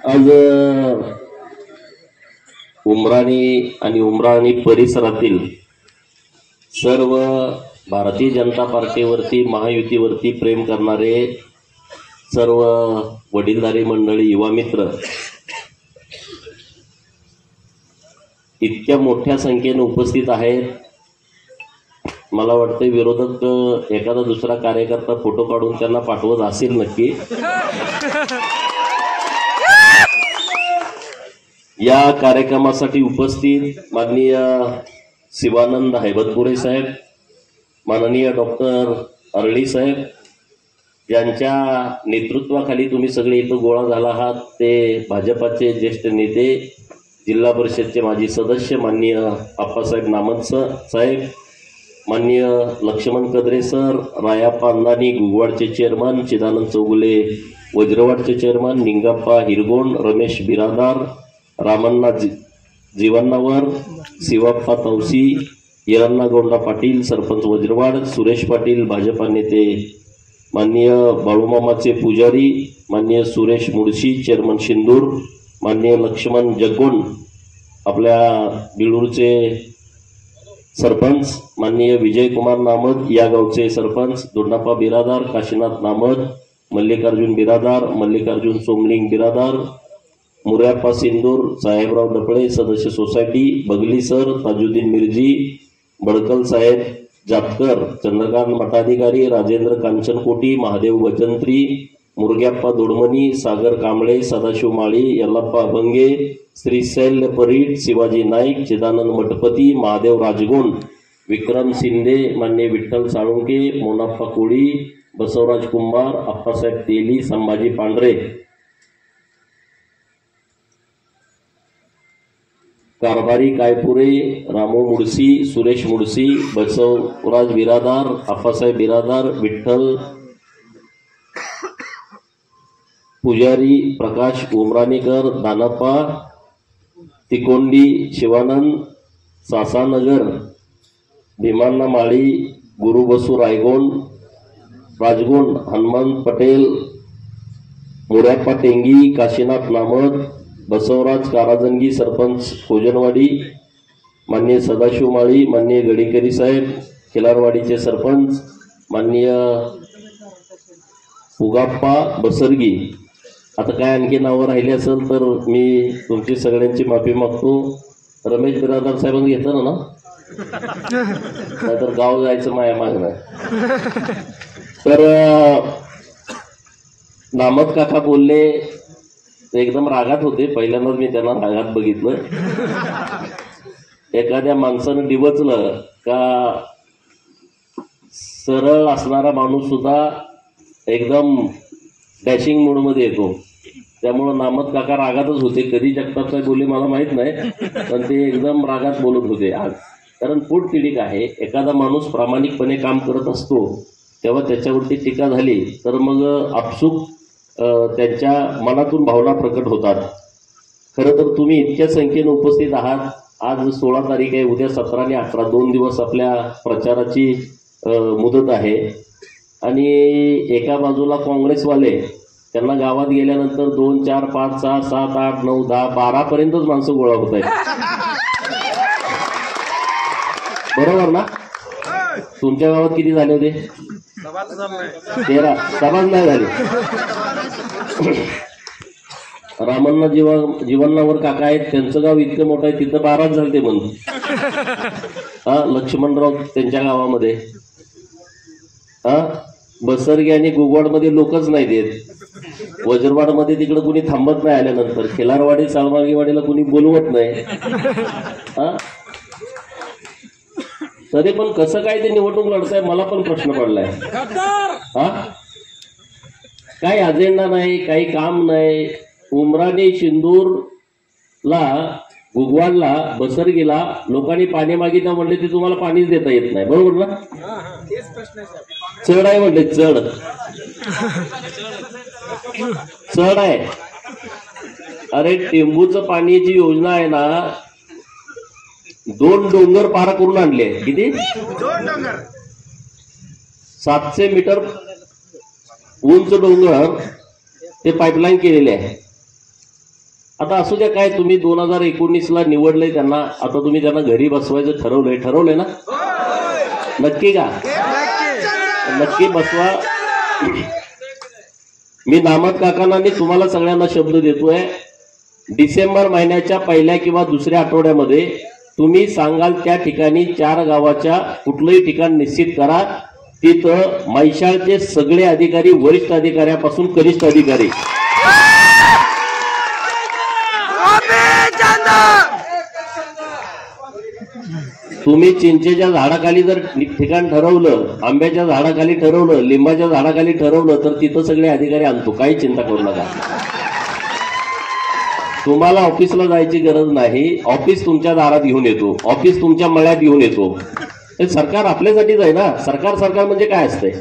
आज उमराणी आणि उमराणी परिसरातील सर्व भारतीय जनता पार्टीवरती महायुतीवरती प्रेम करणारे सर्व वडीलधारी मंडळी युवा मित्र इतक्या मोठ्या संख्येने उपस्थित आहेत। मला वाटतं विरोधक एखादा दुसरा कार्यकर्ता फोटो काढून त्यांना पाठवत असेल नक्की। या कार्यक्रमासाठी उपस्थित माननीय शिवानंद हैबतपुरे साहेब, माननीय डॉक्टर अरळी साहेब यांच्या नेतृत्वाखाली तुम्ही सगळे इथं गोळा झाला आहात ते भाजपाचे ज्येष्ठ नेते, जिल्हा परिषदचे माजी सदस्य माननीय आप्पासाहेब नामद साहेब, माननीय लक्ष्मण कदरे सर, रायाप्पा अंदानी गुगवाडचे चेअरमन, चिदानंद चौगुले वज्रवाडचे चेअरमन, निंगाप्पा हिरगोंड, रमेश बिरादार, रामण्णा जीवन्नावर, शिवाप्पा तवसी, येरण्णा गौंडा पाटील सरपंच वज्रवाड, सुरेश पाटील भाजपा नेते, माननीय बाळूमामाचे पुजारी, माननीय सुरेश मुळशी चेअरमन शिंदूर, माननीय लक्ष्मण जगोंड आपल्या बिळूरचे सरपंच, माननीय विजयकुमार नामद या गावचे सरपंच, दोंडाप्पा बिरादार, काशीनाथ नामद, मल्लिकार्जुन बिरादार, मल्लिकार्जुन सोमलिंग बिरादार, मुर्याप्पा सिंदूर, साहेबराव डपळे सदस्य सोसायटी, बगली सर, ताजुद्दीन मिर्जी, बडकल साहेब जातकर, चंद्रकांत मठाधिकारी, राजेंद्र कांचनकोटी, महादेव वजंत्री, मुरग्याप्पा दोडमणी, सागर कांबळे, सदाशिव माळी, यल्लाप्पा अभंगे, श्रीशैल्य परीट, शिवाजी नाईक, चिदानंद मठपती, महादेव राजगोंड, विक्रम शिंदे, मान्य विठ्ठल साळुंके, मोनाप्पा कोळी, बसवराज कुंभार, आप्पासाहेब तेली, संभाजी पांढरे, कारभारी कायपुरे, रामू मुडसी, सुरेश मुडसी, बसवराज बिरादार, आप्पासाहेब बिरादार, विठ्ठल पुजारी, प्रकाश उमराणीकर, दानप्पा तिकोंडी, शिवानंद सासानगर, भीमांना माळी, गुरु बसू रायगोंड राजगोंड, हनुमंत पटेल, मुर्याप्पा टेंगी, काशीनाथ नामद, बसवराज काराजंगी सरपंच खोजनवाडी, माननीय सदाशिव माळी, माननीय गडीकरी साहेब खिलारवाडीचे सरपंच, माननीय उगाप्पा बसरगी। आता काय आणखी नावं राहिली असेल तर मी तुमची सगळ्यांची माफी मागतो। रमेश बिरादार साहेबांनी घेतलं ना, नाहीतर गाव जायचं माया मागणं। तर नामद काका बोलले ते एकदम रागात होते, पहिल्यांदाच मी त्यांना रागात बघितलं। एखाद्या माणसानं डिवचलं का सरळ असणारा माणूस सुद्धा एकदम डॅशिंग मूड मध्ये येतो, त्यामुळे नामद काका रागातच होते। कधी जगताप साहेब बोलले मला माहित नाही, पण ते एकदम रागात बोलत होते आज। कारण पोटतिडीक आहे, एखादा माणूस प्रामाणिकपणे काम करत असतो तेव्हा त्याच्यावरती टीका झाली तर मग आपसूक त्यांच्या मनातून भावना प्रकट होतात। खरं तर तुम्ही इतक्या संख्येने उपस्थित आहात। आज 16 तारीख आहे, उद्या 17 आणि 18 2 दिवस आपल्या प्रचाराची मुदत आहे आणि एका बाजूला काँग्रेसवाले त्यांना गावात गेल्यानंतर 2 4 5 6 7 8 9 10 12 पर्यंतच माणसं गोळा होत आहेत, बरोबर ना? तुमच्या गावात किती झाले होते? 13 सभाच नाही झाली। रामण्णा जीवन्नावर काका आहेत, त्यांचं गाव इतकं मोठं आहे, तिथं 12 झालते म्हणून। लक्ष्मणराव त्यांच्या गावामध्ये, बसरगे आणि गुगवाडमध्ये लोकच नाही देत, वज्रवाडमध्ये तिकडे कुणी थांबत नाही, आल्यानंतर खिलारवाडी साळमार्गेवाडीला कुणी बोलवत नाही। तरी पण कसं काय ते निवडणूक लढताय मला पण प्रश्न पडलाय। काही अजेंडा नाही, काही काम नाही। उमराणी शिंदूरला गुगवाडला बसरगीला लोकांनी पाणी मागितलं म्हणले ते तुम्हाला पाणीच देता येत नाही, बरोबर ना? चढ आहे म्हणले, चढ चढ आहे। अरे टेंबूचं पाण्याची योजना आहे ना, 2 डोंगर पार करून आणले। किती? 2 डोंगर, 700 मीटर उंच डोंगर ते पाईपलाईन केलेले आहे। आता असू द्या, काय तुम्ही 2019ला निवडलंय त्यांना, आता तुम्ही त्यांना घरी बसवायचं ठरवलंय ना? नक्की का? नक्की बसवा. मी नामद काकांना तुम्हाला सगळ्यांना शब्द देतोय, डिसेंबर महिन्याच्या पहिल्या किंवा दुसऱ्या आठवड्यामध्ये तुम्ही सांगाल त्या ठिकाणी 4 गावाच्या कुठलंही ठिकाण निश्चित करा. तिथं म्हैसाळचे सगळे अधिकारी, वरिष्ठ अधिकाऱ्यापासून कनिष्ठ अधिकारी, तुम्ही चिंचेच्या झाडाखाली जर ठिकाण ठरवलं, आंब्याच्या झाडाखाली ठरवलं, लिंबाच्या झाडाखाली ठरवलं, तर तिथं सगळे अधिकारी आणतो. काही चिंता करू नका. तुम्हाला ऑफिसला जायची गरज नाही. ऑफिस तुमच्या दारात घेऊन येतो, ऑफिस तुमच्या मळ्यात घेऊन येतो. हे सरकार आपल्यासाठीच आहे ना. सरकार म्हणजे काय असतंय?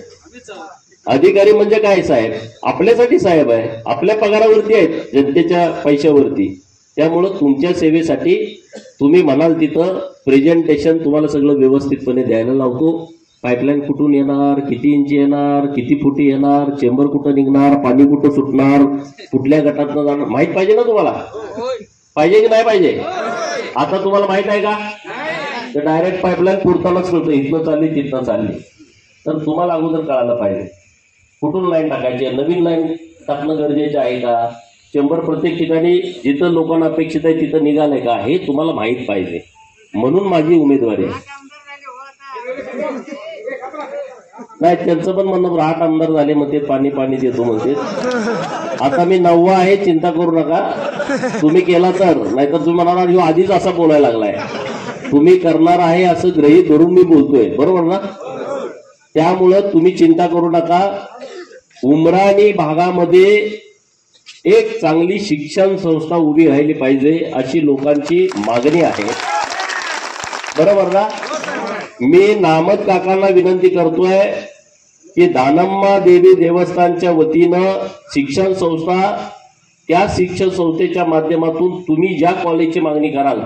अधिकारी म्हणजे काय साहेब? आपल्यासाठी साहेब आहे. आपल्या पगारावरती आहेत, जनतेच्या पैशावरती. त्यामुळं तुमच्या सेवेसाठी तुम्ही म्हणाल तिथं प्रेझेंटेशन तुम्हाला सगळं व्यवस्थितपणे द्यायला लावतो. पाईपलाईन कुठून येणार, किती इंची येणार, किती फुटी येणार, चेंबर कुठं निघणार, पाणी कुठं सुटणार, कुठल्या गटातनं जाणार, माहित पाहिजे ना तुम्हाला? पाहिजे की नाही पाहिजे? आता तुम्हाला माहित आहे का? तर डायरेक्ट पाईपलाईन पुरतानाच कळतं, इथनं चालली तिथनं चालली. तर तुम्हाला अगोदर कळायला पाहिजे कुठून लाईन टाकायची, नवीन लाईन टाकणं गरजेचं आहे का, चेंबर प्रत्येक ठिकाणी जिथं लोकांना अपेक्षित आहे तिथं निघालंय का, हे तुम्हाला माहित पाहिजे. म्हणून माझी उमेदवारी आहे. नाही, त्यांचं पण म्हणणं 8 आमदार झाले म्हणते, पाणी देतो म्हणते. आता मी 9वा आहे, चिंता करू नका. तुम्ही केला तर, नाहीतर तुम्ही म्हणाला ह्यो आधीच असा बोलायला लागलाय. तुम्ही करणार आहे असं गृहीत धरून मी बोलतोय, बरोबर ना? त्यामुळं तुम्ही चिंता करू नका. उमराणी भागामध्ये एक चांगली शिक्षण संस्था उभी राहिली पाहिजे अशी लोकांची मागणी आहे, बरोबर ना? मी नामद काकांना विनंती करतोय की दानम्मा देवी देवस्थानच्या वतीनं शिक्षण संस्था, त्या शिक्षण संस्थेच्या माध्यमातून तुम्ही ज्या कॉलेजची मागणी कराल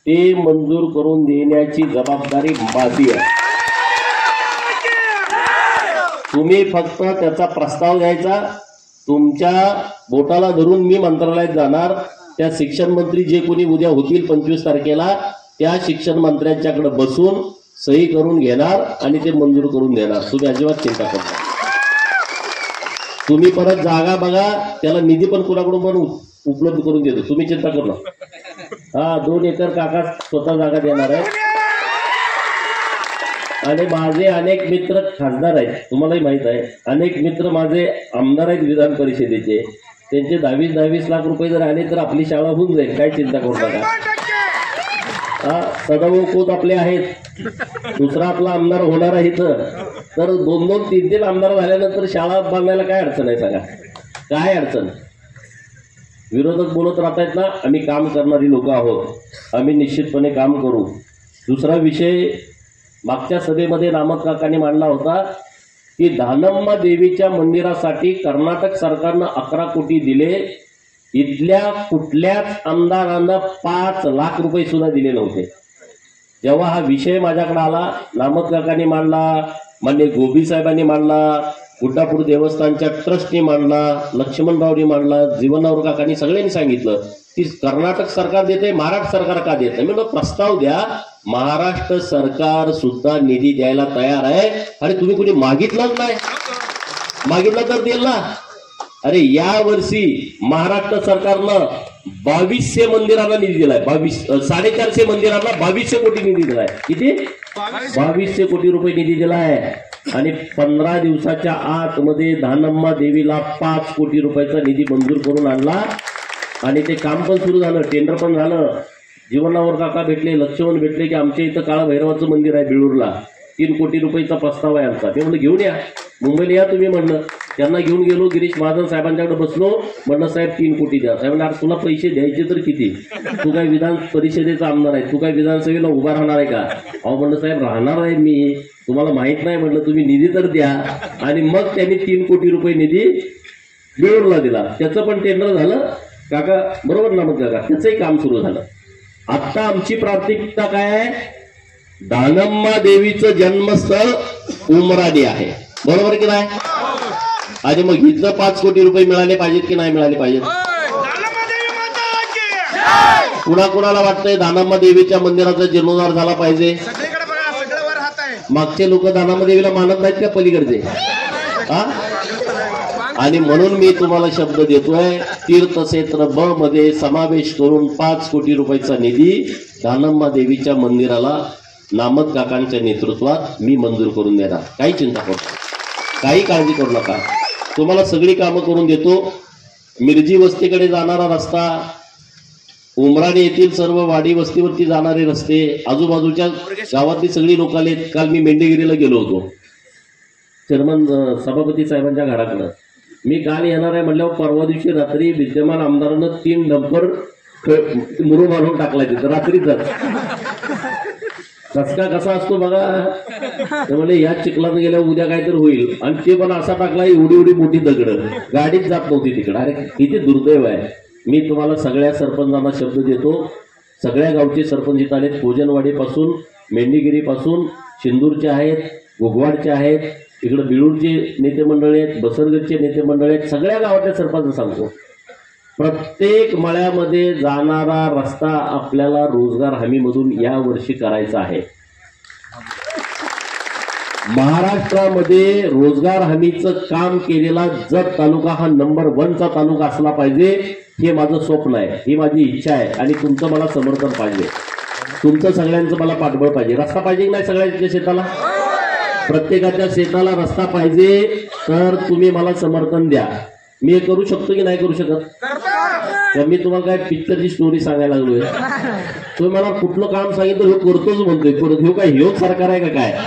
ते मंजूर करून देण्याची जबाबदारी माझी आहे. तुम्ही फक्त त्याचा प्रस्ताव द्यायचा. तुमच्या बोटाला धरून मी मंत्रालयात जाणार. त्या शिक्षण मंत्री जे कोणी उद्या होतील 25 तारखेला, त्या शिक्षण मंत्र्यांच्याकडे बसून सही करून घेणार आणि ते मंजूर करून देणार. तुम्ही अजिबात चिंता करू नका. तुम्ही परत जागा बघा, त्याला निधी पण कुणाकडून पण उपलब्ध करून देतो. तुम्ही चिंता करू नका. 2 एकर काका स्वतः जागा देणार आहे. आणि माझे अनेक मित्र खासदार आहेत, तुम्हालाही माहित आहे. अनेक मित्र माझे आमदार आहेत विधान परिषदेचे. त्यांचे 22 लाख रुपये जर आले तर आपली शाळा होऊन जाईल. काय चिंता करू नका. सदाभाऊ खोत आपले आहेत. दुसरा आपला आमदार होणार आहे इथं. तर 2-2, 3-3 आमदार झाल्यानंतर शाळा बांधायला काय अडचण आहे सांगा? काय अडचण? विरोधक बोलत राहतायत ना, आम्ही काम करणारी लोक आहोत, आम्ही निश्चितपणे काम करू. दुसरा विषय मागच्या सभेमध्ये नामद काकांनी मांडला होता की दानम्मा देवीच्या मंदिरासाठी कर्नाटक सरकारनं 11 कोटी दिले. इथल्या कुठल्याच आमदारांना 5 लाख रुपये सुद्धा दिले नव्हते. जेव्हा हा विषय माझ्याकडे आला, नामद काकांनी मांडला, मान्य गोबी साहेबांनी मांडला, गुड्डापूर देवस्थानच्या ट्रस्टनी मांडला, लक्ष्मणरावनी मांडला, जीवनराव काकांनी, सगळ्यांनी सांगितलं की कर्नाटक सरकार देते, महाराष्ट्र सरकार का देत नाही? म्हणजे प्रस्ताव द्या. महाराष्ट्र सरकार सुद्धा निधी द्यायला तयार आहे. अरे तुम्ही कुणी मागितलंच नाही, मागितलं तर देईल ना. अरे या वर्षी महाराष्ट्र सरकारनं 2200 मंदिरांना निधी दिलाय. 450 मंदिरांना 2200 कोटी निधी दिलाय. किती? 2200 कोटी रुपये निधी दिलाय. आणि 15 दिवसाच्या आतमध्ये दानम्मा देवीला 5 कोटी रुपयाचा निधी मंजूर करून आणला. आणि ते काम पण सुरू झालं, टेंडर पण झालं. जीवनावर काका भेटले, लक्ष्मण भेटले की आमच्या इथं काळा भैरवाचं मंदिर आहे बिळूरला, 3 कोटी रुपयाचा प्रस्ताव आहे आमचा. ते म्हणलं घेऊन या, मुंबईला या तुम्ही म्हणलं. त्यांना घेऊन गेलो, गिरीश महाजन साहेबांच्याकडे बसलो. म्हणलं साहेब 3 कोटी द्या. साहेब म्हणलं तुला पैसे द्यायचे तर किती? तू काय विधान परिषदेचा आमदार आहे, तू काय विधानसभेला उभा राहणार आहे का? अहो म्हणलं साहेब राहणार आहे मी, तुम्हाला माहित नाही म्हणलं, तुम्ही निधी तर द्या. आणि मग त्यांनी 3 कोटी रुपये निधी बिळूरला दिला. त्याचं पण टेंडर झालं काका, बरोबर ना? मग काका त्याचंही काम सुरू झालं. आता आमची प्राथमिकता काय आहे? दानम्मा देवीचं जन्मस्थळ उमराणी आहे, बरोबर की नाही? आणि मग इथं 5 कोटी रुपये मिळाले पाहिजेत की नाही मिळाले पाहिजेत? कुणाकुणाला वाटतंय दानम्मा देवीच्या मंदिराचा जीर्णोद्धार झाला पाहिजे? मागचे लोक दानम्मा देवीला मानत नाहीत का पलीकडचे? हा, आणि म्हणून मी तुम्हाला शब्द देतोय, तीर्थक्षेत्र ब मध्ये समावेश करून 5 कोटी रुपयाचा निधी दानम्मा देवीच्या मंदिराला नामद काकांच्या नेतृत्वात मी मंजूर करून देणार. काही चिंता करू नका, काही काळजी करू नका. तुम्हाला सगळी कामं करून देतो. मिरजी वस्तीकडे जाणारा रस्ता, उमराणे येथील सर्व वाडी वस्तीवरती जाणारे रस्ते, आजूबाजूच्या गावातली सगळी लोक आले. काल मी मेंढेगिरीला गेलो होतो चेअरमन सभापती साहेबांच्या घराकडं. मी काल येणार आहे म्हटल्यावर परवा दिवशी रात्री विद्यमान आमदारानं 3 डंपर मुरुम मारून टाकला तिथं रात्रीच. रस्ता कसा असतो बघा, त्यामुळे या चिखलात गेल्या उद्या काहीतरी होईल. आणि ते पण असा टाकला एवढी मोठी दगड, गाडीच जात नव्हती तिकडं. अरे किती दुर्दैव आहे. मी तुम्हाला सगळ्या सरपंचांना शब्द देतो, सगळ्या गावचे सरपंच इथं आलेत. भोजनवाडीपासून, मेंढीगिरीपासून, शिंदूरचे आहेत, घुगवाडचे आहेत, इकडं बिळूरचे नेते मंडळी आहेत, बसरगडचे नेते मंडळी आहेत. सगळ्या गावातल्या सरपंच सांगतो, प्रत्येक मळ्यामध्ये जाणारा रस्ता आपल्याला रोजगार हमीमधून या वर्षी करायचा आहे. महाराष्ट्रामध्ये रोजगार हमीचं काम केलेला जत तालुका हा नंबर 1 चा तालुका असला पाहिजे, हे माझं स्वप्न आहे, ही माझी इच्छा आहे. आणि तुमचं मला समर्थन पाहिजे, तुमचं सगळ्यांचं मला पाठबळ पाहिजे. रस्ता पाहिजे की नाही सगळ्यांच्या शेताला? प्रत्येकाच्या शेताला रस्ता पाहिजे, तर तुम्ही मला समर्थन द्या. मी हे करू शकतो की नाही करू शकत? तर मी तुम्हाला काय पिक्चरची स्टोरी सांगायला लागलोय? तुम्ही मला कुठलं काम सांगितलं हे करतोच म्हणतोय. परत हे काय ह्यो सरकार आहे का काय?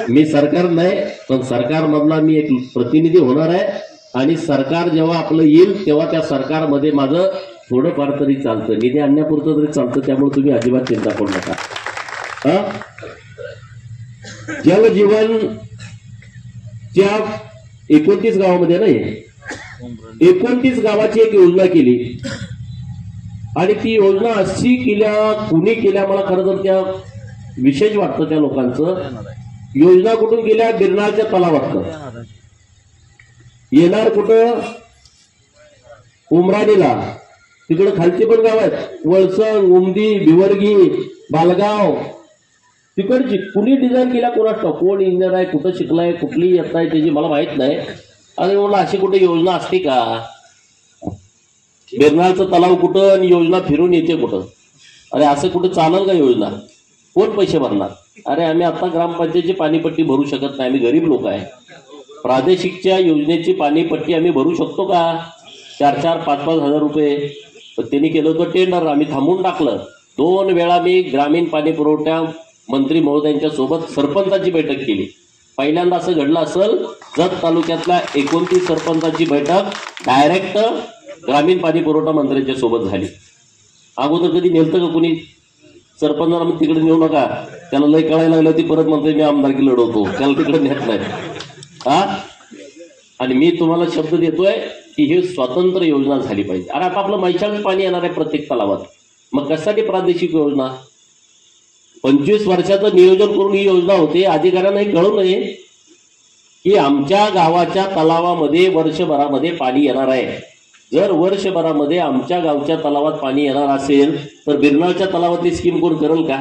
मी सरकार नाही, पण सरकार मधला मी एक प्रतिनिधी होणार आहे. आणि सरकार जेव्हा आपलं येईल तेव्हा त्या सरकारमध्ये माझं थोडंफार तरी चालतं, निधी आणण्यापुरतं तरी चालतं. त्यामुळे तुम्ही अजिबात चिंता करू नका. जलजीवन त्या 29 गावामध्ये नाही, 29 गावाची एक योजना केली. आणि ती योजना अशी केल्या, कुणी केल्या मला खरं तर त्या विशेष वाटतं त्या लोकांचं. योजना कुठून केल्या? बिरनाळच्या तलावातनं. येणार कुठं? उमराणीला. तिकडं खालची पण गाव आहेत, वळसंग, उमदी, भिवर्गी, बालगाव. तिकडची कुणी डिझाईन केल्या कोणाच, कोण इंजिनियर आहे, कुठं शिकलाय, कुठली येत आहे त्याची मला माहित नाही. आणि मला अशी कुठे योजना असते का? बिरनाळचं तलाव कुठं आणि योजना फिरून येते कुठं? अरे असं कुठं चालेल का योजना? कोण पैसे भरणार? अरे आम्ही आता ग्रामपंचायतीची पाणीपट्टी भरू शकत नाही, आम्ही गरीब लोक आहे. प्रादेशिकच्या योजनेची पाणीपट्टी आम्ही भरू शकतो का? 4-4, 5-5 हजार रुपये. पण त्यांनी केलं होतं टेंडर, आम्ही थांबवून टाकलं. 2 वेळा मी ग्रामीण पाणी पुरवठा मंत्री महोदयांच्या सोबत सरपंचाची बैठक केली. पहिल्यांदा असं घडलं असेल, जत तालुक्यातल्या 29 सरपंचाची बैठक डायरेक्ट ग्रामीण पाणी पुरवठा मंत्र्यांच्या सोबत झाली. अगोदर कधी नेलतं का कुणी? सरपंचाला मग तिकडे नेऊ नका, त्याला लय कळायला लागलं ती परत म्हणते मी आमदारकी लढवतो, त्याला तिकडे नेत नाही. हा, आणि मी तुम्हाला शब्द देतोय की ही स्वतंत्र योजना झाली पाहिजे. अरे आता आपलं मैशाचं पाणी येणार आहे प्रत्येक तलावात, मग कशासाठी प्रादेशिक योजना? 25 वर्षाचं नियोजन करून ही योजना होते. अधिकाऱ्यांना हे कळू नये की आमच्या गावाच्या तलावामध्ये वर्षभरामध्ये पाणी येणार आहे. जर वर्षभरामध्ये आमच्या गावच्या तलावात पाणी येणार असेल तर बिरनाळच्या तलावातली स्कीम कोण करेल का?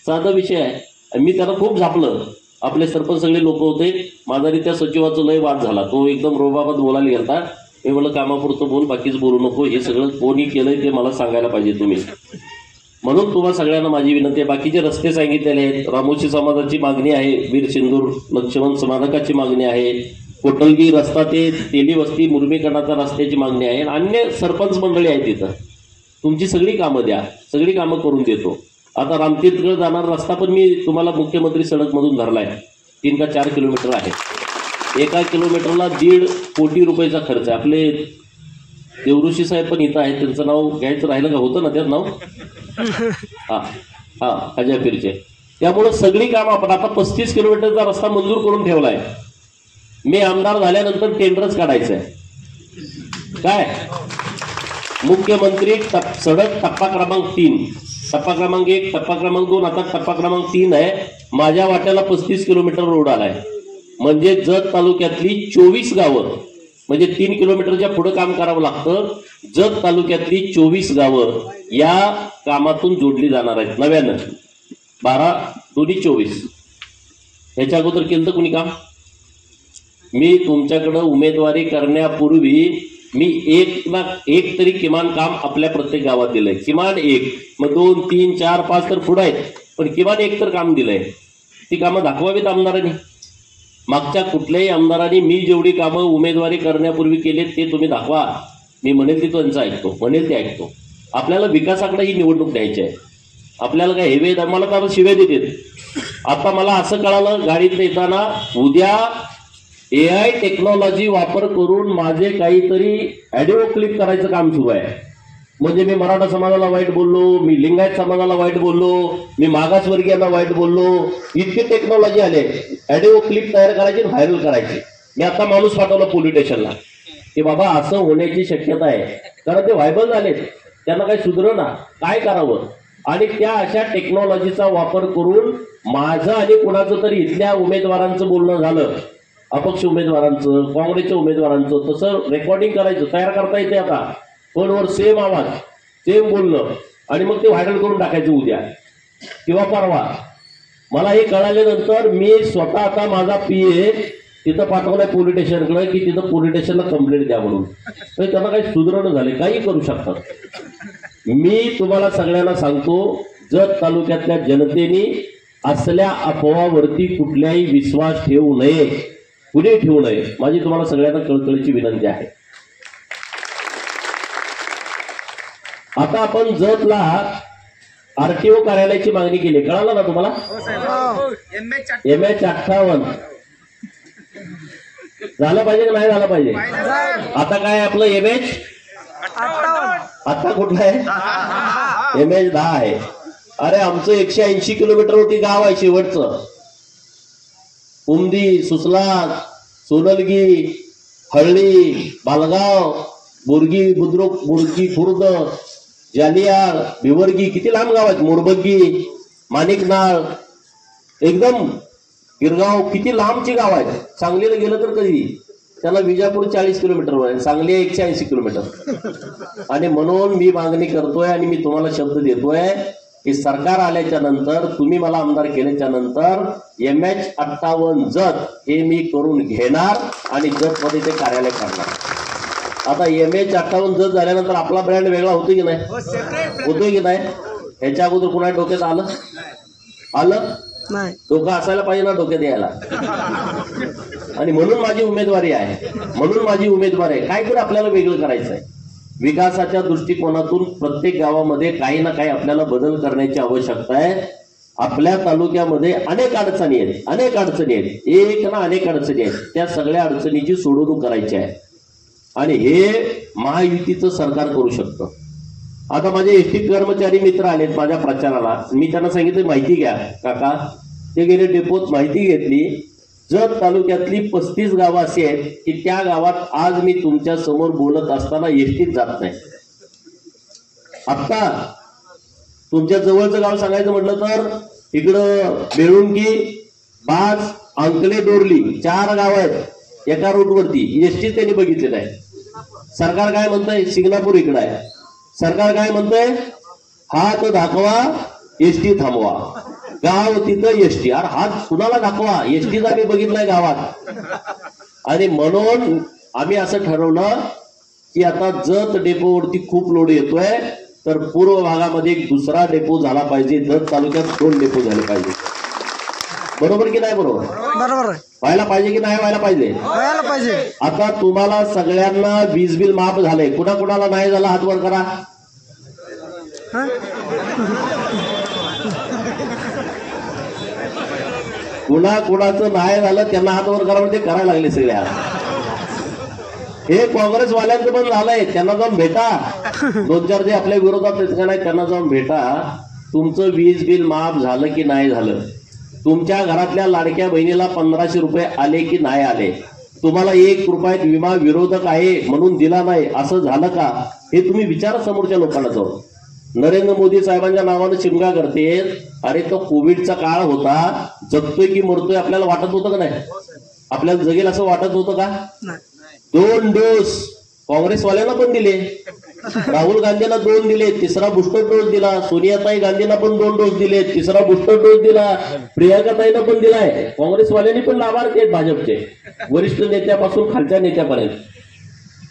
साधा विषय आहे. मी त्याला खूप झापलं. आपले सरपंच सगळे लोक होते, माझा त्या सचिवाचा लय वाद झाला. तो एकदम रोबाबात बोलायला गेलता. मी म्हणलं कामापुरतं बोल, बाकीच बोलू नको. हे सगळं कोणी केलंय ते मला सांगायला पाहिजे तुम्ही. म्हणून तुम्हाला सगळ्यांना माझी विनंती आहे. बाकीचे रस्ते सांगितलेले आहेत. रामोशी समाजाची मागणी आहे, वीर सिंदूर लक्ष्मण स्मारकाची मागणी आहे, कोटलगी रस्ता ते तेली वस्ती मुरमीकरणाचा रस्त्याची मागणी आहे. अन्य सरपंच मंडळी आहेत तिथं. तुमची सगळी कामं द्या, सगळी कामं करून देतो. आता रामतीर्थकडे जाणारा रस्ता पण मी तुम्हाला मुख्यमंत्री सडक मधून धरलाय. 3 का 4 किलोमीटर आहे. 1 किलोमीटरला 1.5 कोटी रुपयाचा खर्च आहे. आपले देवऋषी साहेब पण इथं आहेत, त्यांचं नाव घ्यायचं राहिलं का? होतं ना त्यात नाव? हा, हजापीरचे. त्यामुळे सगळी कामं आपण आता 35 किलोमीटरचा रस्ता मंजूर करून ठेवलाय. मी आमदार झाल्यानंतर टेंडरच काढायचं आहे. काय मुख्यमंत्री सडक टप्पा क्रमांक 3, टप्पा क्रमांक 1, टप्पा क्रमांक 2, आता टप्पा क्रमांक 3 आहे. माझ्या वाट्याला 35 किलोमीटर रोड आलाय. म्हणजे जत तालुक्यातली 24 गावं, म्हणजे 3 किलोमीटरच्या पुढे काम करावं लागतं. जत तालुक्यातली 24 गावं या कामातून जोडली जाणार आहेत नव्यानं. 12 दोन्ही 24. ह्याच्या अगोदर केलं तर कुणी काम? मी तुमच्याकडं उमेदवारी करण्यापूर्वी मी एक तरी किमान काम आपल्या प्रत्येक गावात दिलंय. किमान एक, मग 2, 3, 4, 5 तर पुढे आहेत, पण किमान एक तर काम दिलंय. ती कामं दाखवावीत आमदारांनी. मागच्या कुठल्याही आमदारांनी मी जेवढी कामं उमेदवारी करण्यापूर्वी केले ते तुम्ही दाखवा. मी म्हणेल ते त्यांचं ऐकतो, म्हणेल ते ऐकतो. आपल्याला विकासाकडे ही निवडणूक द्यायची आहे. आपल्याला काय हेवे मला तर शिव्या देतात. आता मला असं कळालं गाडीत येताना, उद्या AI टेक्नॉलॉजी वापर करून माझे काहीतरी ऑडिओ क्लिप करायचं काम सुरू आहे. म्हणजे मी मराठा समाजाला वाईट बोललो, मी लिंगायत समाजाला वाईट बोललो, मी मागासवर्गीयांना वाईट बोललो. इतकी टेक्नॉलॉजी आले, ऑडिओ क्लिप तयार करायची, व्हायरल करायची. मी आता माणूस पाठवला पोलीस स्टेशनला की बाबा असं होण्याची शक्यता आहे, कारण ते व्हायबल झालेत, त्यांना काही सुधरणा, काय करावं. आणि त्या अशा टेक्नॉलॉजीचा वापर करून माझं आणि कुणाचं तरी इथल्या उमेदवारांचं बोलणं झालं, अपक्ष उमेदवारांचं, काँग्रेसच्या उमेदवारांचं, तसं रेकॉर्डिंग करायचं, तयार करता येते. आता फोनवर सेम आवाज, सेम बोलणं, आणि मग ते व्हायरल करून टाकायचं उद्या किंवा परवा. मला हे कळाल्यानंतर मी स्वतः आता माझा PA तिथं पाठवलाय पोलीस स्टेशनकडे की तिथं पोलीस स्टेशनला कंप्लेंट द्या म्हणून. तर त्यांना काही सुधारणा झाले, काही करू शकतात. मी तुम्हाला सगळ्यांना सांगतो, जत तालुक्यातल्या जनतेने असल्या अफवावरती कुठल्याही विश्वास ठेवू नये, कुणी ठेवू नये. माझी तुम्हाला सगळ्यांना कळकळीची विनंती आहे. आता आपण जतला RTO कार्यालयाची मागणी केली, कळालं ना तुम्हाला? MH58 झालं पाहिजे का नाही झालं पाहिजे? आता काय आपलं MH आता कुठलं आहे? MH10 आहे. अरे आमचं 180 किलोमीटरवरती गाव आहे शेवटचं. उमदी, सुसलाद, सोनलगी, हळली, बालगाव, बोरगी, बुद्रुक, बोरगी खुर्द, जालियार, भिवर्गी, किती लांब गाव आहेत. मोरबग्गी, माणिकनाळ, एकदम गिरगाव, किती लांबची गाव आहेत. सांगलीला गेलं तर कधी त्याला विजापूर 40 किलोमीटरवर आहे, सांगली 180 किलोमीटर. आणि म्हणून मी मागणी करतोय आणि मी तुम्हाला शब्द देतोय की सरकार आल्याच्या नंतर, तुम्ही मला आमदार केल्याच्या नंतर MH58 जत हे मी करून घेणार आणि जतमध्ये ते कार्यालय करणार. आता MH58 जत झाल्यानंतर आपला ब्रँड वेगळा होतो की नाही? होतोय की नाही? ह्याच्या अगोदर कुणा डोक्यात आलं नाही? डोकं असायला पाहिजे ना डोक्यात यायला. आणि म्हणून माझी उमेदवारी आहे, म्हणून माझी उमेदवारी आहे. काय तर आपल्याला वेगळं करायचं आहे. विकासाच्या दृष्टिकोनातून प्रत्येक गावामध्ये काही ना काही आपल्याला बदल करण्याची आवश्यकता आहे. आपल्या तालुक्यामध्ये अनेक अडचणी आहेत, अनेक अडचणी आहेत, एक ना अनेक अडचणी आहेत. त्या सगळ्या अडचणीची सोडवणूक करायची आहे आणि हे महायुतीचं सरकार करू शकतं. आता माझे एसटी कर्मचारी मित्र आलेत माझ्या प्रचाराला. मी त्यांना सांगितलं माहिती घ्या काका. ते गेले डेपोत, माहिती घेतली. जत तालुक्यातली 35 गावं अशी आहेत की त्या गावात आज मी तुमच्या समोर बोलत असताना एसटीच जात नाही. आता तुमच्या जवळचं गाव सांगायचं म्हटलं तर इकडं बेळुंकी, बाज, अंकले, डोरली 4 गाव आहेत एका रूटवरती. एसटी त्यांनी बघितलेलं आहे. सरकार काय म्हणतंय? सिंगणापूर इकडं आहे. सरकार काय म्हणतंय? हात दाखवा, एसटी थांबवा. गाव तिथं एसटी. अरे हात कुणाला दाखवा? एसटीचा मी बघितलाय गावात. आणि म्हणून आम्ही असं ठरवलं की आता जत डेपोवरती खूप लोड येतोय, तर पूर्व भागामध्ये एक दुसरा डेपो झाला पाहिजे. जत तालुक्यात 2 डेपो झाले पाहिजे. बरोबर की नाही? बरोबर बरोबर व्हायला पाहिजे की नाही व्हायला पाहिजे? व्हायला पाहिजे. आता तुम्हाला सगळ्यांना वीज बिल माफ झालंय. कुणाकुणाला नाही झालं हात वर करा. कुणाचं नाही झालं त्यांना हात वर करा म्हणजे करायला लागले सगळ्या. हे काँग्रेसवाल्यांचं पण झालंय. त्यांना जाऊन भेटा. 2-4 जे आपल्या विरोधात नाही त्यांना जाऊन भेटा. तुमचं वीज बिल माफ झालं की नाही झालं? तुमच्या घरातल्या लाडक्या बहिणीला 1500 रुपये आले की नाही आले? तुम्हाला 1 रुपयात विमा विरोधक आहे म्हणून दिला नाही, असं झालं का? हे तुम्ही विचारा समोरच्या लोकांना जाऊन. नरेंद्र मोदी साहेबांच्या नावानं शिमगा करते. अरे तो कोविडचा काळ होता, जगतोय की मरतोय आपल्याला वाटत होतं का नाही? आपल्याला जगेल असं वाटत होतं का? 2 डोस काँग्रेसवाल्यांना पण दिले, राहुल गांधींना 2 दिले, तिसरा बूस्टर डोस दिला, सोनियाताई गांधींना पण 2 डोस दिले, तिसरा बूस्टर डोस दिला, प्रियंकाताईंना पण दिलाय. काँग्रेसवाल्यांनी पण लाभार्थी आहेत भाजपचे, वरिष्ठ नेत्यापासून खालच्या नेत्यापर्यंत.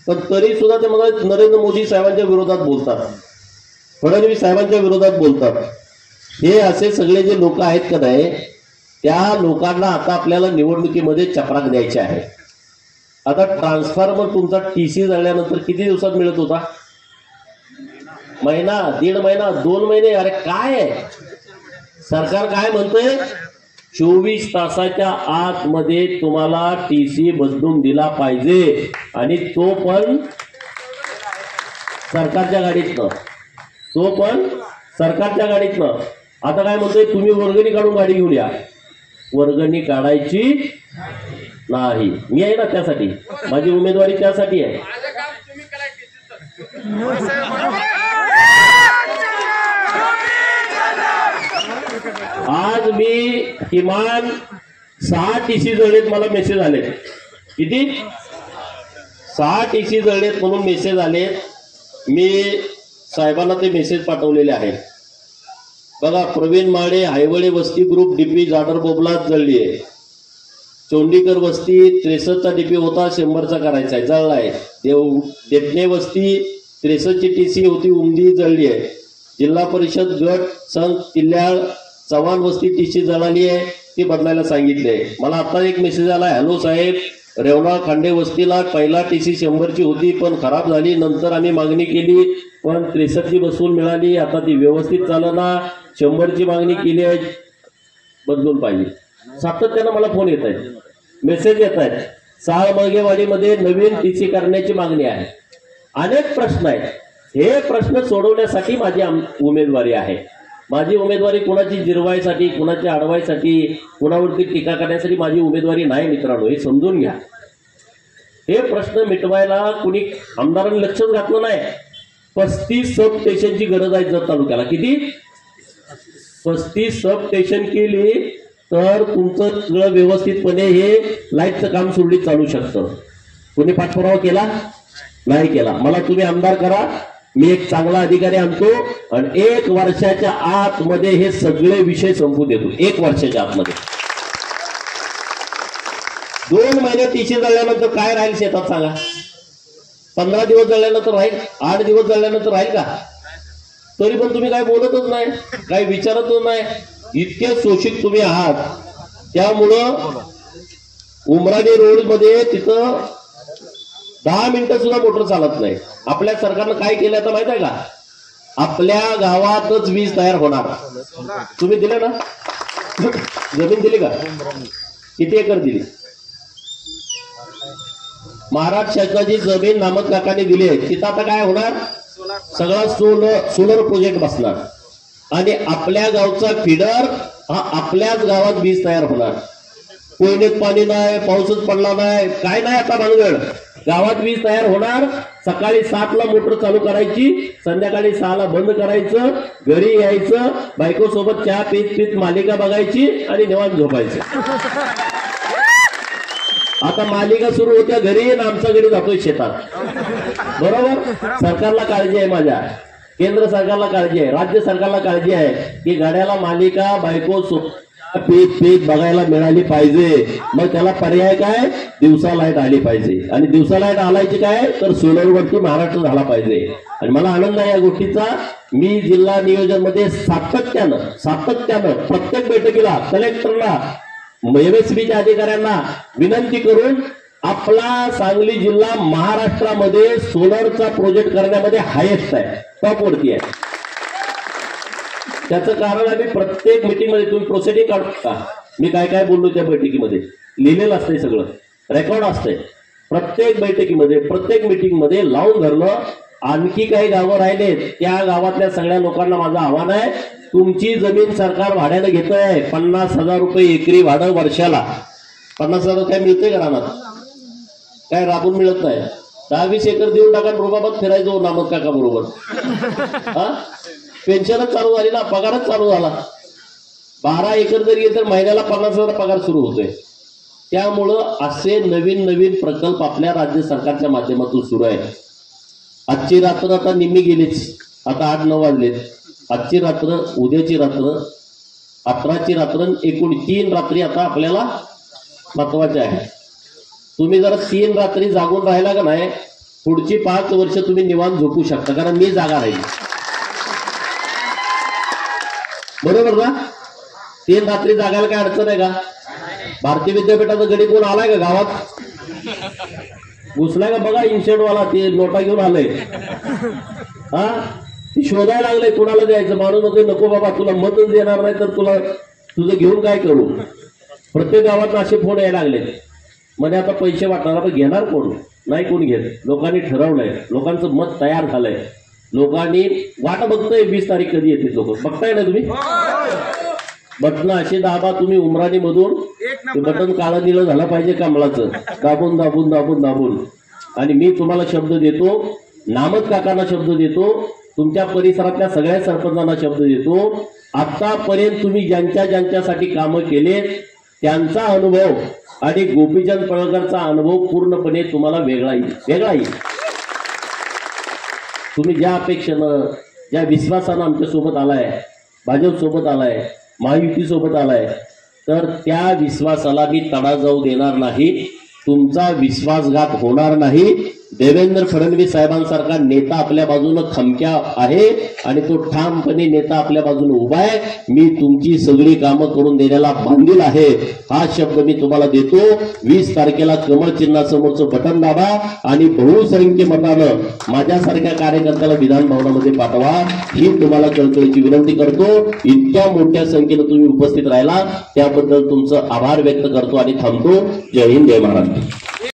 पण तरी सुद्धा ते मला नरेंद्र मोदी साहेबांच्या विरोधात बोलतात, फडणवीस साहेबांच्या विरोधात बोलतात. हे असे सगळे जे लोक आहेत का नाही, त्या लोकांना आता आपल्याला निवडणुकीमध्ये चपराक द्यायचे आहे. आता ट्रान्सफॉर्मर तुमचा टीसी झाल्यानंतर किती दिवसात मिळत होता? महिना, 1.5 महिना, 2 महिने. अरे काय आहे सरकार काय म्हणतंय? 24 तासाच्या आतमध्ये तुम्हाला टीसी बदलून दिला पाहिजे, आणि तो पण सरकारच्या गाडीतनं, तो पण सरकारच्या गाडीतनं. आता काय म्हणतोय? तुम्ही वर्गणी काढून गाडी घेऊन या. वर्गणी काढायची नाही. मी आहे ना त्यासाठी, माझी उमेदवारी त्यासाठी आहे. आज मी किमान 6 टीसी जळलेत, मला मेसेज आले. किती? 6 टीसी जळलेत म्हणून मेसेज आले. मी साहेबांना ते मेसेज पाठवलेले आहेत. बघा, प्रवीण माळे हायवळे वस्ती ग्रुप डीपी जाडर बोबलात जळली आहे. चोंडीकर वस्ती 63चा डीपी होता, 100चा करायचा आहे, जळला आहे. देपणे वस्ती 63ची टीसी होती, उमदी जळली आहे. जिल्हा परिषद गट संघ किल्ल्याळ चव्हाण वस्ती टीसी जळाली आहे, ती बदलायला सांगितले. मला आता एक मेसेज आला, हॅलो साहेब, रेवणा खांडे वस्तीला पहिला टीसी 100ची होती पण खराब झाली, नंतर आम्ही मागणी केली पण 63ची बसवून मिळाली, आता ती व्यवस्थित चालना, 100ची मागणी केली आहे, बदलून पाहिजे. सातत्यानं मला फोन येत आहेत, मेसेज येत आहेत. साळमळगेवाडीमध्ये नवीन टीसी करण्याची मागणी आहे. अनेक प्रश्न आहेत. हे प्रश्न सोडवण्यासाठी माझी उमेदवारी आहे. माझी उमेदवारी कुणाची जिरवायसाठी, कुणाची अडवायसाठी, कुणावरती टीका करण्यासाठी माझी उमेदवारी नाही मित्रांनो, हे समजून घ्या. हे प्रश्न मिटवायला कुणी आमदारांनी लक्षच घातलं नाही. 35 सब स्टेशनची गरज आहे जत तालुक्याला. किती? 35 सब स्टेशन केली तर तुमचं सगळं व्यवस्थितपणे हे लाईटचं काम सुरळीत चालू शकतं. कुणी पाठपुरावा केला? नाही केला. मला तुम्ही आमदार करा, मी एक चांगला अधिकारी आणतो आणि 1 वर्षाच्या आतमध्ये हे सगळे विषय संपू देतो. 1 वर्षाच्या आतमध्ये. 2 महिने टीसी जळल्यानंतर काय राहील शेतात सांगा? 15 दिवस जळल्यानंतर राहील? 8 दिवस जळल्यानंतर राहील का? तरी पण तुम्ही काय बोलतच नाही, काय विचारतच नाही. इतके शोषित तुम्ही आहात. त्यामुळं उमराणी रोड मध्ये तिथं 10 मिनिटं सुद्धा मोटर चालत नाही. आपल्या सरकारनं काय केलं आता माहित आहे का? आपल्या गावातच वीज तयार होणार. तुम्ही दिले ना? जमीन दिली का? किती एकर दिली? महाराष्ट्र शासनाची जमीन नामद काकांनी दिली आहे. तिथं आता काय होणार? सगळा सोलर प्रोजेक्ट बसणार आणि आपल्या गावचा फिडर हा आपल्याच गावात वीज तयार होणार. कोयनेत पाणी नाही, पाऊसच पडला नाही, काय नाही. आता भानगड गावात वीज तयार होणार. सकाळी 7ला मोटर चालू करायची, संध्याकाळी 6ला बंद करायचं, घरी यायचं, बायको सोबत चहा पीत पीत मालिका बघायची आणि निवांत झोपायचं. आता मालिका सुरू होत्या घरी आणि आमचा घरी जातोय शेतात. बरोबर? सरकारला काळजी आहे, माझ्या केंद्र सरकारला काळजी आहे, राज्य सरकारला काळजी आहे की गाड्याला मालिका बायको पीत पीत बघायला मिळाली पाहिजे. मग त्याला पर्याय काय? दिवसा लाईट आली पाहिजे. आणि दिवसा लाईट आलायची काय? तर सोलरवरती महाराष्ट्र झाला पाहिजे. आणि मला आनंद आहे या गोष्टीचा. मी जिल्हा नियोजन मध्ये सातत्यानं प्रत्येक बैठकीला कलेक्टरला, MSBच्या अधिकाऱ्यांना विनंती करून आपला सांगली जिल्हा महाराष्ट्रामध्ये सोलरचा प्रोजेक्ट करण्यामध्ये हायेस्ट आहे, टॉपवरती आहे. त्याचं कारण आम्ही प्रत्येक मीटिंगमध्ये, तुम्ही प्रोसिडिंग काढता, मी काय काय बोललो त्या बैठकीमध्ये लिहिलेलं असतंय, सगळं रेकॉर्ड असतंय. प्रत्येक बैठकीमध्ये, प्रत्येक मीटिंगमध्ये लावून धरलं. आणखी काही गावं राहिले, त्या गावातल्या सगळ्या लोकांना माझं आव्हान आहे, तुमची जमीन सरकार भाड्यानं घेत आहे. 50,000 रुपये एकरी भाडं वर्षाला. 50,000 काय मिळतंय का रानात? काय राबून मिळत नाही. 10-20 एकर देऊन टाका, रुबाबात फिरायचो नामद काका बरोबर. हा, पेन्शनच चालू झाली ना, पगारच चालू झाला. 12 एकर जरी तर महिन्याला 50,000 पगार सुरू होतोय. त्यामुळं असे नवीन नवीन प्रकल्प आपल्या राज्य सरकारच्या माध्यमातून सुरू आहे. आजची रात्र आता निम्मी गेलीच, आता 8-9 वाजलेत. आजची रात्र, उद्याची रात्र, 18ची रात्र, एकूण 3 रात्री आता आपल्याला महत्वाच्या आहे. तुम्ही जर 3 रात्री जागून राहिला का नाही, पुढची 5 वर्ष तुम्ही निवांत झोपू शकता, कारण मी जागा राहील. बरोबर ना? 3 रात्री जागायला काय अडचण आहे का? भारतीय विद्यापीठाचा गडी कोण आलाय का गावात? घुसलाय का बघा, इन्शर्टवाला ते नोटा घेऊन आलंय. हा, ती शोधायला लागलंय कुणाला द्यायचं. माणूस म्हणतोय नको बाबा, तुला मतच देणार नाही तर तुला तुझं घेऊन काय करू. प्रत्येक गावात असे फोन यायला लागले. मध्ये आता पैसे वाटणार, पण घेणार कोण? नाही कोण घेत. लोकांनी ठरवलंय, लोकांचं मत तयार झालंय. लोकांनी वाट बघतोय 20 तारीख कधी येते. लोक बघताय ना तुम्ही, बटन असे दाबा तुम्ही उमराणी मधून. ते बटन काळं निळं झालं पाहिजे कमळाचं, दाबून दाबून दाबून दाबून. आणि मी तुम्हाला शब्द देतो, नामद काकांना शब्द देतो, तुमच्या परिसरातल्या सगळ्या सरपंचांना शब्द देतो, आतापर्यंत तुम्ही ज्यांच्या ज्यांच्यासाठी कामं केलेत त्यांचा अनुभव आणि गोपीचंद पळकरचा अनुभव पूर्णपणे तुम्हाला वेगळा येईल. तुम्ही ज्या अपेक्षेनं, ज्या विश्वासानं आमच्या सोबत आलाय, भाजप सोबत आलाय, महायुती सोबत आलाय, तर त्या विश्वासाला मी तडा जाऊ देणार नाही. तुमचा विश्वासघात होणार नाही. देवेंद्र फडणवीस साहेबांसारखा नेता आपल्या बाजूनं खमक्या आहे आणि तो ठामपणे नेता आपल्या बाजूने उभा आहे. मी तुमची सगळी कामं करून देण्याला बांधील आहे, हा शब्द मी तुम्हाला देतो. 20 तारखेला कमळ चिन्हासमोरचं बटन दाबा आणि बहुसंख्य मतानं माझ्यासारख्या कार्यकर्त्याला विधान भवनामध्ये पाठवा, ही तुम्हाला कळकळीची विनंती करतो. इतक्या मोठ्या संख्येनं तुम्ही उपस्थित राहिला त्याबद्दल तुमचं आभार व्यक्त करतो आणि थांबतो. जय हिंद, जय महाराष्ट्र.